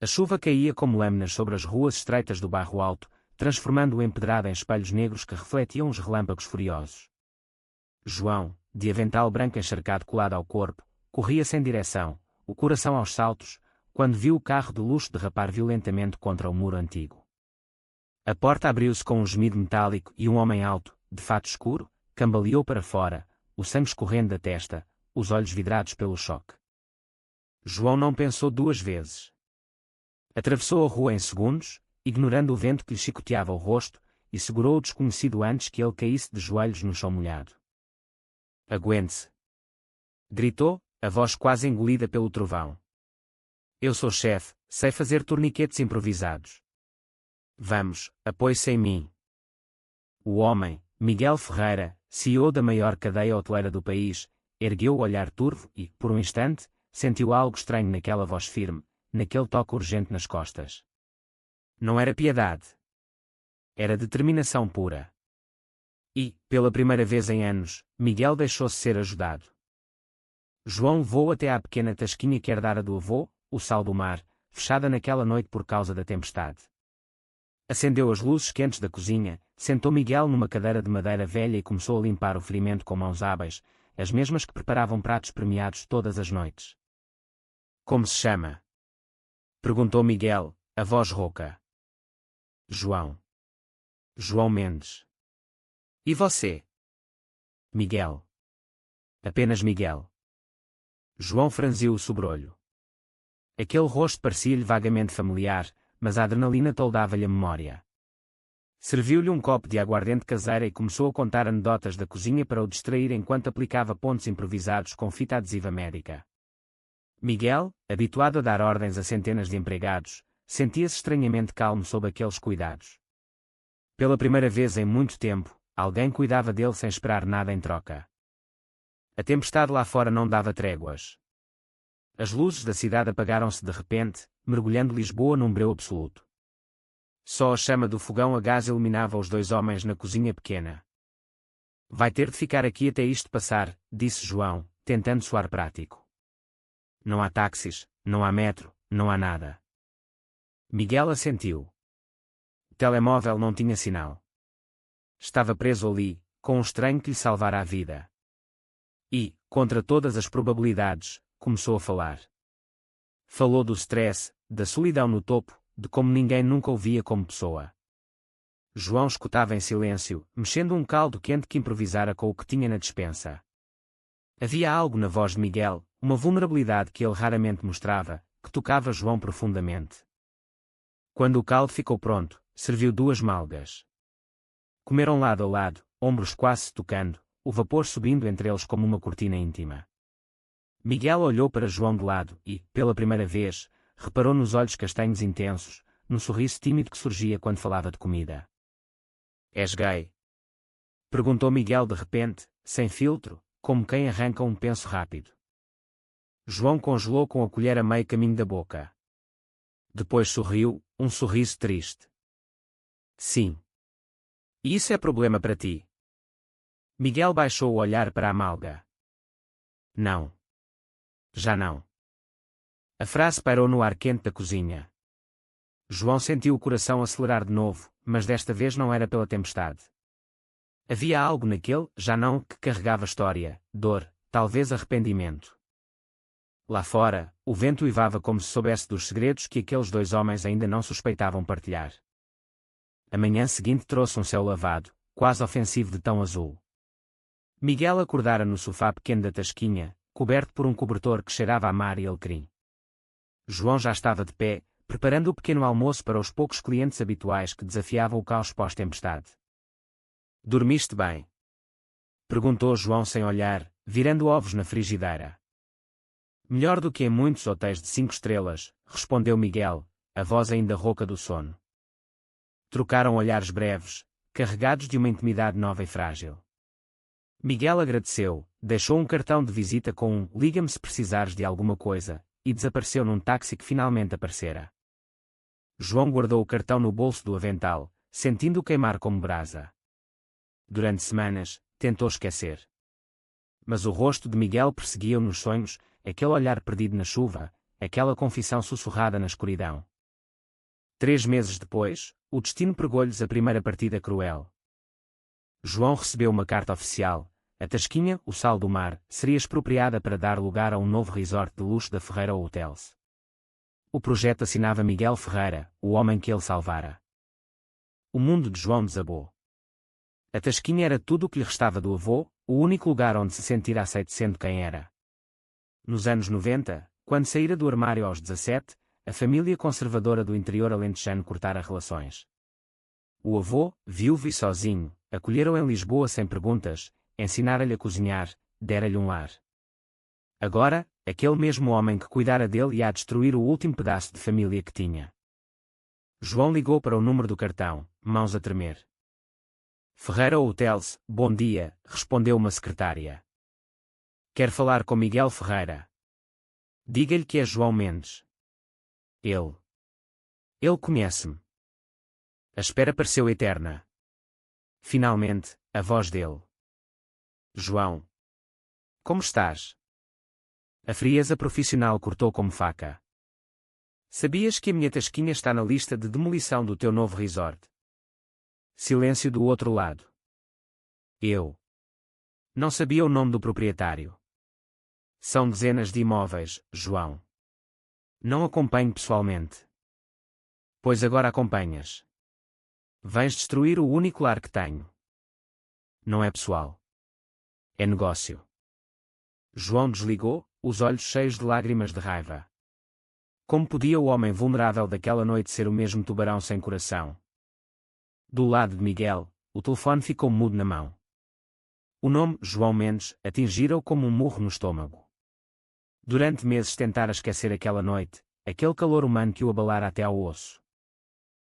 A chuva caía como lâminas sobre as ruas estreitas do bairro alto, transformando o empedrado em espelhos negros que refletiam os relâmpagos furiosos. João, de avental branco encharcado colado ao corpo, corria sem direção, o coração aos saltos, quando viu o carro de luxo derrapar violentamente contra o muro antigo. A porta abriu-se com um gemido metálico e um homem alto, de fato escuro, cambaleou para fora, o sangue escorrendo da testa, os olhos vidrados pelo choque. João não pensou duas vezes. Atravessou a rua em segundos, ignorando o vento que lhe chicoteava o rosto, e segurou o desconhecido antes que ele caísse de joelhos no chão molhado. Aguente-se! Gritou, a voz quase engolida pelo trovão. Eu sou chefe, sei fazer torniquetes improvisados. Vamos, apoie-se em mim. O homem, Miguel Ferreira, CEO da maior cadeia hoteleira do país, ergueu o olhar turvo e, por um instante, sentiu algo estranho naquela voz firme, naquele toque urgente nas costas. Não era piedade. Era determinação pura. E, pela primeira vez em anos, Miguel deixou-se ser ajudado. João levou até à pequena tasquinha que herdara do avô, o Sal do Mar, fechada naquela noite por causa da tempestade. Acendeu as luzes quentes da cozinha, sentou Miguel numa cadeira de madeira velha e começou a limpar o ferimento com mãos hábeis, as mesmas que preparavam pratos premiados todas as noites. Como se chama? Perguntou Miguel, a voz rouca. João. João Mendes. E você? Miguel. Apenas Miguel. João franziu o sobrolho. Aquele rosto parecia-lhe vagamente familiar, mas a adrenalina toldava-lhe a memória. Serviu-lhe um copo de aguardente caseira e começou a contar anedotas da cozinha para o distrair enquanto aplicava pontos improvisados com fita adesiva médica. Miguel, habituado a dar ordens a centenas de empregados, sentia-se estranhamente calmo sob aqueles cuidados. Pela primeira vez em muito tempo, alguém cuidava dele sem esperar nada em troca. A tempestade lá fora não dava tréguas. As luzes da cidade apagaram-se de repente, mergulhando Lisboa num breu absoluto. Só a chama do fogão a gás iluminava os dois homens na cozinha pequena. Vai ter de ficar aqui até isto passar, disse João, tentando soar prático. Não há táxis, não há metro, não há nada. Miguel assentiu. O telemóvel não tinha sinal. Estava preso ali, com um estranho que lhe salvara a vida. E, contra todas as probabilidades, começou a falar. Falou do stress, da solidão no topo, de como ninguém nunca o via como pessoa. João escutava em silêncio, mexendo um caldo quente que improvisara com o que tinha na despensa. Havia algo na voz de Miguel, uma vulnerabilidade que ele raramente mostrava, que tocava João profundamente. Quando o caldo ficou pronto, serviu duas malgas. Comeram lado a lado, ombros quase se tocando, o vapor subindo entre eles como uma cortina íntima. Miguel olhou para João de lado e, pela primeira vez, reparou nos olhos castanhos intensos, no sorriso tímido que surgia quando falava de comida. És gay? Perguntou Miguel de repente, sem filtro, como quem arranca um penso rápido. João congelou com a colher a meio caminho da boca. Depois sorriu, um sorriso triste. Sim. E isso é problema para ti? Miguel baixou o olhar para a malga. Não. Já não. A frase pairou no ar quente da cozinha. João sentiu o coração acelerar de novo, mas desta vez não era pela tempestade. Havia algo naquele já não que carregava história, dor, talvez arrependimento. Lá fora, o vento uivava como se soubesse dos segredos que aqueles dois homens ainda não suspeitavam partilhar. A manhã seguinte trouxe um céu lavado, quase ofensivo de tão azul. Miguel acordara no sofá pequeno da tasquinha, coberto por um cobertor que cheirava a mar e alecrim. João já estava de pé, preparando o pequeno almoço para os poucos clientes habituais que desafiavam o caos pós-tempestade. Dormiste bem? Perguntou João sem olhar, virando ovos na frigideira. Melhor do que em muitos hotéis de 5 estrelas, respondeu Miguel, a voz ainda rouca do sono. Trocaram olhares breves, carregados de uma intimidade nova e frágil. Miguel agradeceu, deixou um cartão de visita com um "liga-me se precisares de alguma coisa", e desapareceu num táxi que finalmente aparecera. João guardou o cartão no bolso do avental, sentindo-o queimar como brasa. Durante semanas, tentou esquecer. Mas o rosto de Miguel perseguia-o nos sonhos, aquele olhar perdido na chuva, aquela confissão sussurrada na escuridão. 3 meses depois, o destino pregou-lhes a primeira partida cruel. João recebeu uma carta oficial. A Tasquinha, o Sal do Mar, seria expropriada para dar lugar a um novo resort de luxo da Ferreira Hotels. O projeto assinava Miguel Ferreira, o homem que ele salvara. O mundo de João desabou. A Tasquinha era tudo o que lhe restava do avô, o único lugar onde se sentir aceito sendo quem era. Nos anos 90, quando saíra do armário aos 17, a família conservadora do interior alentejano cortara relações. O avô, viúvo e sozinho, acolheram em Lisboa sem perguntas, ensinara-lhe a cozinhar, dera-lhe um lar. Agora, aquele mesmo homem que cuidara dele ia a destruir o último pedaço de família que tinha. João ligou para o número do cartão, mãos a tremer. Ferreira Hotels, bom dia, respondeu uma secretária. Quer falar com Miguel Ferreira. Diga-lhe que é João Mendes. Ele conhece-me. A espera pareceu eterna. Finalmente, a voz dele. João. Como estás? A frieza profissional cortou como faca. Sabias que a minha Tasquinha está na lista de demolição do teu novo resort? Silêncio do outro lado. Eu. Não sabia o nome do proprietário. São dezenas de imóveis, João. Não acompanho pessoalmente. Pois agora acompanhas. Vens destruir o único lar que tenho. Não é pessoal. É negócio. João desligou, os olhos cheios de lágrimas de raiva. Como podia o homem vulnerável daquela noite ser o mesmo tubarão sem coração? Do lado de Miguel, o telefone ficou mudo na mão. O nome, João Mendes, atingira-o como um murro no estômago. Durante meses tentara esquecer aquela noite, aquele calor humano que o abalara até ao osso.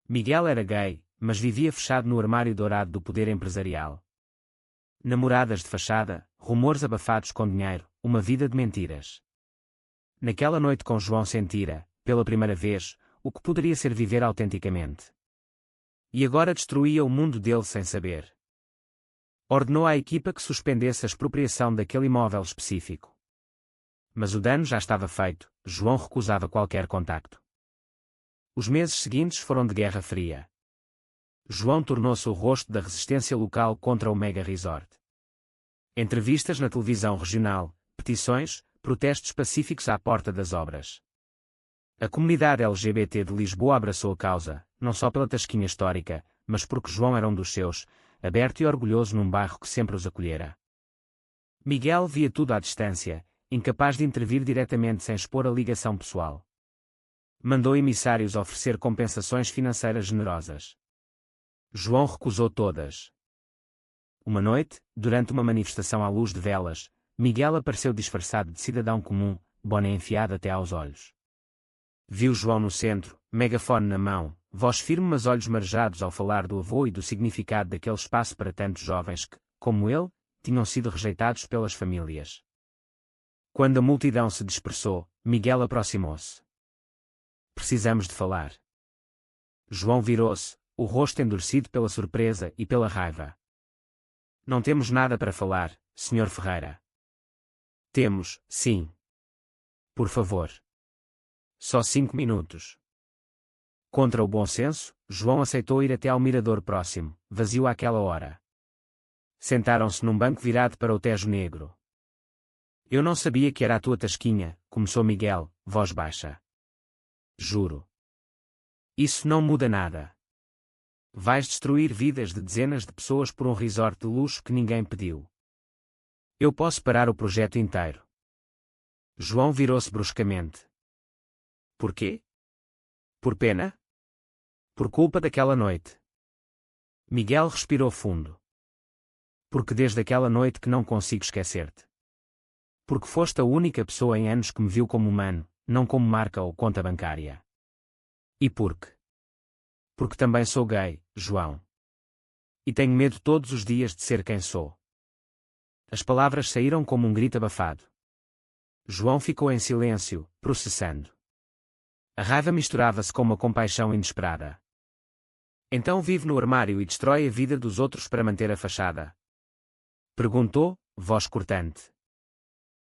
Miguel era gay, mas vivia fechado no armário dourado do poder empresarial. Namoradas de fachada, rumores abafados com dinheiro, uma vida de mentiras. Naquela noite com João sentira, pela primeira vez, o que poderia ser viver autenticamente. E agora destruía o mundo dele sem saber. Ordenou à equipa que suspendesse a expropriação daquele imóvel específico. Mas o dano já estava feito, João recusava qualquer contacto. Os meses seguintes foram de guerra fria. João tornou-se o rosto da resistência local contra o mega resort. Entrevistas na televisão regional, petições, protestos pacíficos à porta das obras. A comunidade LGBT de Lisboa abraçou a causa, não só pela Tasquinha histórica, mas porque João era um dos seus, aberto e orgulhoso num bairro que sempre os acolhera. Miguel via tudo à distância, incapaz de intervir diretamente sem expor a ligação pessoal. Mandou emissários oferecer compensações financeiras generosas. João recusou todas. Uma noite, durante uma manifestação à luz de velas, Miguel apareceu disfarçado de cidadão comum, boné enfiado até aos olhos. Viu João no centro, megafone na mão, voz firme mas olhos marejados ao falar do avô e do significado daquele espaço para tantos jovens que, como ele, tinham sido rejeitados pelas famílias. Quando a multidão se dispersou, Miguel aproximou-se. Precisamos de falar. João virou-se, o rosto endurecido pela surpresa e pela raiva. Não temos nada para falar, Sr. Ferreira. Temos, sim. Por favor. Só 5 minutos. Contra o bom senso, João aceitou ir até ao mirador próximo, vazio àquela hora. Sentaram-se num banco virado para o Tejo Negro. Eu não sabia que era a tua Tasquinha, começou Miguel, voz baixa. Juro. Isso não muda nada. Vais destruir vidas de dezenas de pessoas por um resort de luxo que ninguém pediu. Eu posso parar o projeto inteiro. João virou-se bruscamente. Por quê? Por pena? Por culpa daquela noite. Miguel respirou fundo. Porque desde aquela noite que não consigo esquecer-te. Porque foste a única pessoa em anos que me viu como humano, não como marca ou conta bancária. E porque? Porque também sou gay, João. E tenho medo todos os dias de ser quem sou. As palavras saíram como um grito abafado. João ficou em silêncio, processando. A raiva misturava-se com uma compaixão inesperada. Então vive no armário e destrói a vida dos outros para manter a fachada? Perguntou, voz cortante.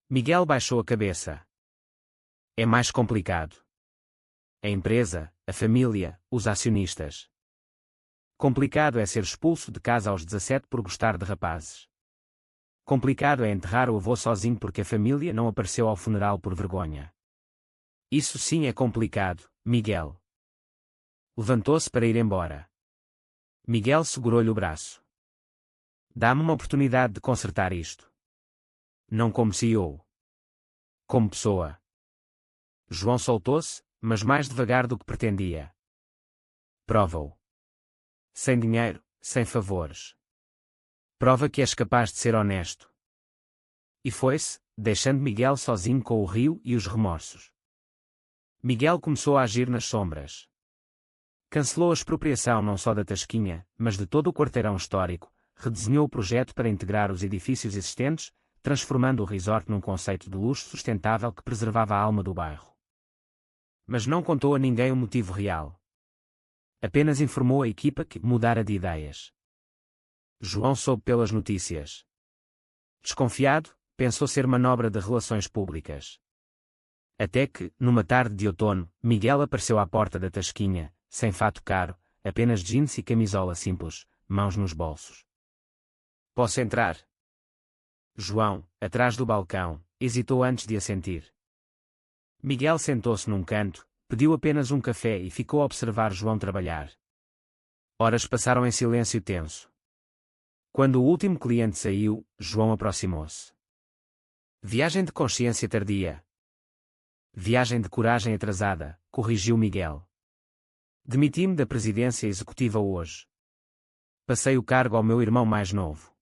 Miguel baixou a cabeça. É mais complicado. A empresa, a família, os acionistas. Complicado é ser expulso de casa aos 17 por gostar de rapazes. Complicado é enterrar o avô sozinho porque a família não apareceu ao funeral por vergonha. Isso sim é complicado, Miguel. Levantou-se para ir embora. Miguel segurou-lhe o braço. Dá-me uma oportunidade de consertar isto. Não como CEO. Como pessoa. João soltou-se, mas mais devagar do que pretendia. Prova-o. Sem dinheiro, sem favores. Prova que és capaz de ser honesto. E foi-se, deixando Miguel sozinho com o rio e os remorsos. Miguel começou a agir nas sombras. Cancelou a expropriação não só da Tasquinha, mas de todo o quarteirão histórico, redesenhou o projeto para integrar os edifícios existentes, transformando o resort num conceito de luxo sustentável que preservava a alma do bairro. Mas não contou a ninguém o motivo real. Apenas informou a equipa que mudara de ideias. João soube pelas notícias. Desconfiado, pensou ser manobra de relações públicas. Até que, numa tarde de outono, Miguel apareceu à porta da Tasquinha, sem fato caro, apenas jeans e camisola simples, mãos nos bolsos. Posso entrar? João, atrás do balcão, hesitou antes de assentir. Miguel sentou-se num canto, pediu apenas um café e ficou a observar João trabalhar. Horas passaram em silêncio tenso. Quando o último cliente saiu, João aproximou-se. Viagem de consciência tardia. Viagem de coragem atrasada, corrigiu Miguel. Demiti-me da presidência executiva hoje. Passei o cargo ao meu irmão mais novo.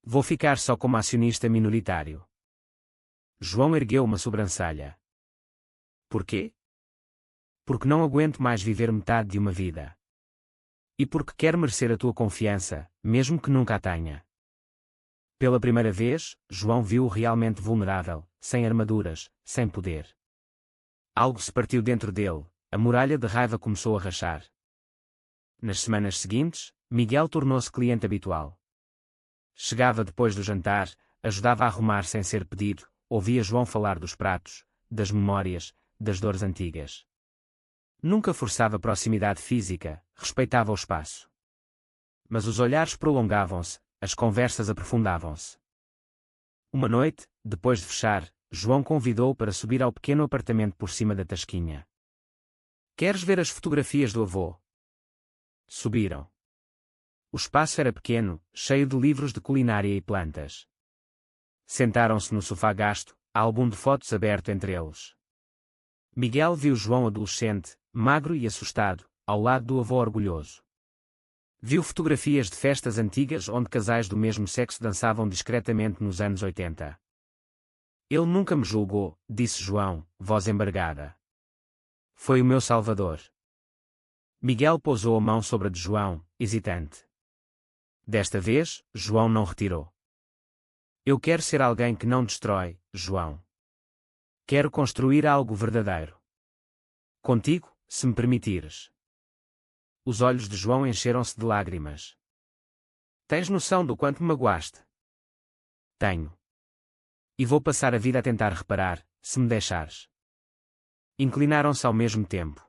Vou ficar só como acionista minoritário. João ergueu uma sobrancelha. Por quê? Porque não aguento mais viver metade de uma vida. E porque quero merecer a tua confiança, mesmo que nunca a tenha. Pela primeira vez, João viu-o realmente vulnerável, sem armaduras, sem poder. Algo se partiu dentro dele, a muralha de raiva começou a rachar. Nas semanas seguintes, Miguel tornou-se cliente habitual. Chegava depois do jantar, ajudava a arrumar sem ser pedido, ouvia João falar dos pratos, das memórias, das dores antigas. Nunca forçava proximidade física, respeitava o espaço. Mas os olhares prolongavam-se, as conversas aprofundavam-se. Uma noite, depois de fechar, João convidou-o para subir ao pequeno apartamento por cima da Tasquinha. Queres ver as fotografias do avô? Subiram. O espaço era pequeno, cheio de livros de culinária e plantas. Sentaram-se no sofá gasto, álbum de fotos aberto entre eles. Miguel viu João adolescente, magro e assustado, ao lado do avô orgulhoso. Viu fotografias de festas antigas onde casais do mesmo sexo dançavam discretamente nos anos 80. Ele nunca me julgou, disse João, voz embargada. Foi o meu salvador. Miguel pousou a mão sobre a de João, hesitante. Desta vez, João não retirou. Eu quero ser alguém que não destrói, João. Quero construir algo verdadeiro. Contigo, se me permitires. Os olhos de João encheram-se de lágrimas. Tens noção do quanto me magoaste? Tenho. E vou passar a vida a tentar reparar, se me deixares. Inclinaram-se ao mesmo tempo.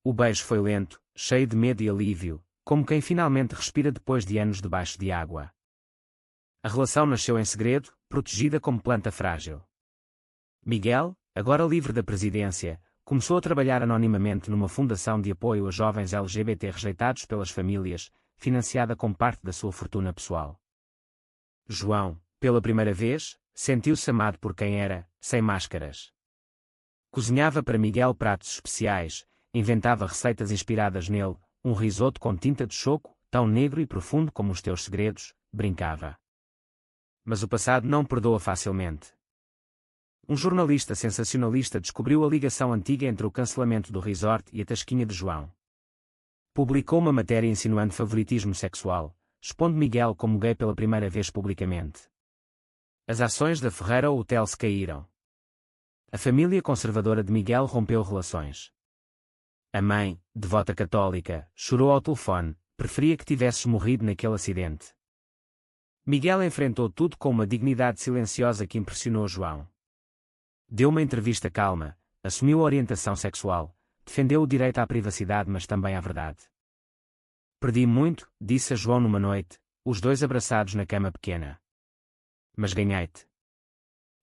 O beijo foi lento, cheio de medo e alívio, como quem finalmente respira depois de anos debaixo de água. A relação nasceu em segredo, protegida como planta frágil. Miguel, agora livre da presidência, começou a trabalhar anonimamente numa fundação de apoio a jovens LGBT rejeitados pelas famílias, financiada com parte da sua fortuna pessoal. João, pela primeira vez, sentiu-se amado por quem era, sem máscaras. Cozinhava para Miguel pratos especiais, inventava receitas inspiradas nele, um risoto com tinta de choco, tão negro e profundo como os teus segredos, brincava. Mas o passado não perdoa facilmente. Um jornalista sensacionalista descobriu a ligação antiga entre o cancelamento do resort e a Tasquinha de João. Publicou uma matéria insinuando favoritismo sexual, expondo Miguel como gay pela primeira vez publicamente. As ações da Ferreira Hotel se caíram. A família conservadora de Miguel rompeu relações. A mãe, devota católica, chorou ao telefone, preferia que tivesses morrido naquele acidente. Miguel enfrentou tudo com uma dignidade silenciosa que impressionou João. Deu uma entrevista calma, assumiu a orientação sexual, defendeu o direito à privacidade mas também à verdade. Perdi muito, disse a João numa noite, os dois abraçados na cama pequena. Mas ganhei-te.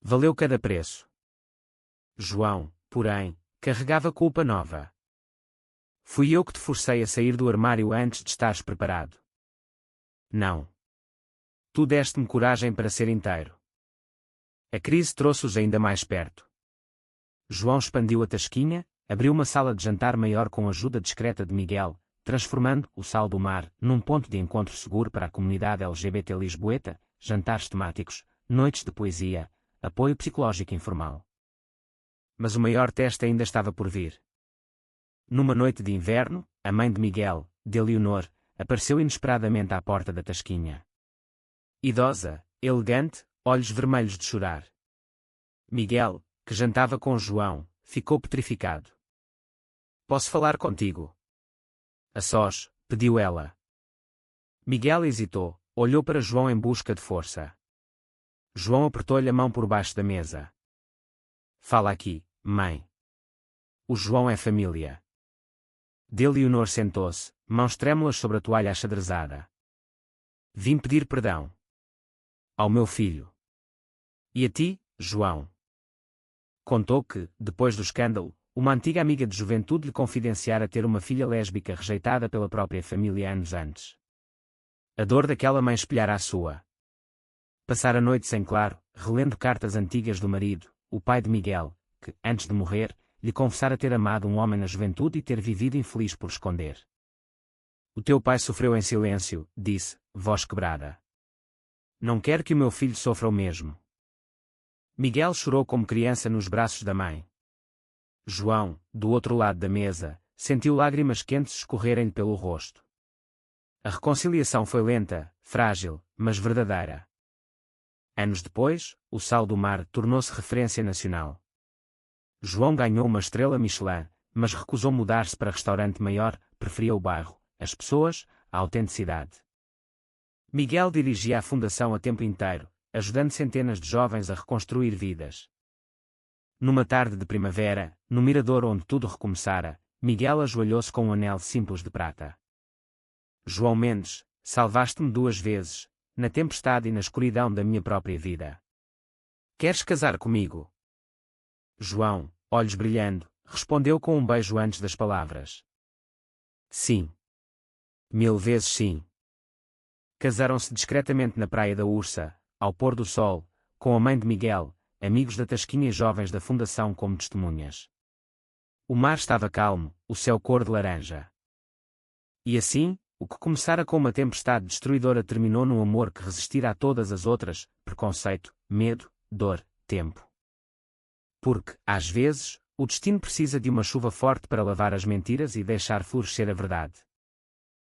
Valeu cada preço. João, porém, carregava culpa nova. Fui eu que te forcei a sair do armário antes de estares preparado. Não. Tu deste-me coragem para ser inteiro. A crise trouxe-os ainda mais perto. João expandiu a tasquinha, abriu uma sala de jantar maior com a ajuda discreta de Miguel, transformando o Sal do Mar num ponto de encontro seguro para a comunidade LGBT lisboeta, jantares temáticos, noites de poesia, apoio psicológico informal. Mas o maior teste ainda estava por vir. Numa noite de inverno, a mãe de Miguel, de Leonor, apareceu inesperadamente à porta da tasquinha. Idosa, elegante, olhos vermelhos de chorar. Miguel, que jantava com João, ficou petrificado. Posso falar contigo? A sós, pediu ela. Miguel hesitou, olhou para João em busca de força. João apertou-lhe a mão por baixo da mesa. Fala aqui, mãe. O João é família. De Leonor sentou-se, mãos trêmulas sobre a toalha achadrezada. Vim pedir perdão. Ao meu filho. E a ti, João? Contou que, depois do escândalo, uma antiga amiga de juventude lhe confidenciara ter uma filha lésbica rejeitada pela própria família anos antes. A dor daquela mãe espelhara a sua. Passara noites em claro, relendo cartas antigas do marido, o pai de Miguel, que, antes de morrer, lhe confessara ter amado um homem na juventude e ter vivido infeliz por esconder. O teu pai sofreu em silêncio, disse, voz quebrada. Não quero que o meu filho sofra o mesmo. Miguel chorou como criança nos braços da mãe. João, do outro lado da mesa, sentiu lágrimas quentes escorrerem-lhe pelo rosto. A reconciliação foi lenta, frágil, mas verdadeira. Anos depois, o Sal do Mar tornou-se referência nacional. João ganhou uma estrela Michelin, mas recusou mudar-se para restaurante maior, preferia o bairro, as pessoas, a autenticidade. Miguel dirigia a fundação a tempo inteiro, ajudando centenas de jovens a reconstruir vidas. Numa tarde de primavera, no mirador onde tudo recomeçara, Miguel ajoelhou-se com um anel simples de prata. João Mendes, salvaste-me 2 vezes, na tempestade e na escuridão da minha própria vida. Queres casar comigo? João, olhos brilhando, respondeu com um beijo antes das palavras. Sim. 1000 vezes sim. Casaram-se discretamente na praia da Ursa, ao pôr do sol, com a mãe de Miguel, amigos da tasquinha e jovens da fundação como testemunhas. O mar estava calmo, o céu cor de laranja. E assim, o que começara com uma tempestade destruidora terminou num amor que resistira a todas as outras, preconceito, medo, dor, tempo. Porque, às vezes, o destino precisa de uma chuva forte para lavar as mentiras e deixar florescer a verdade.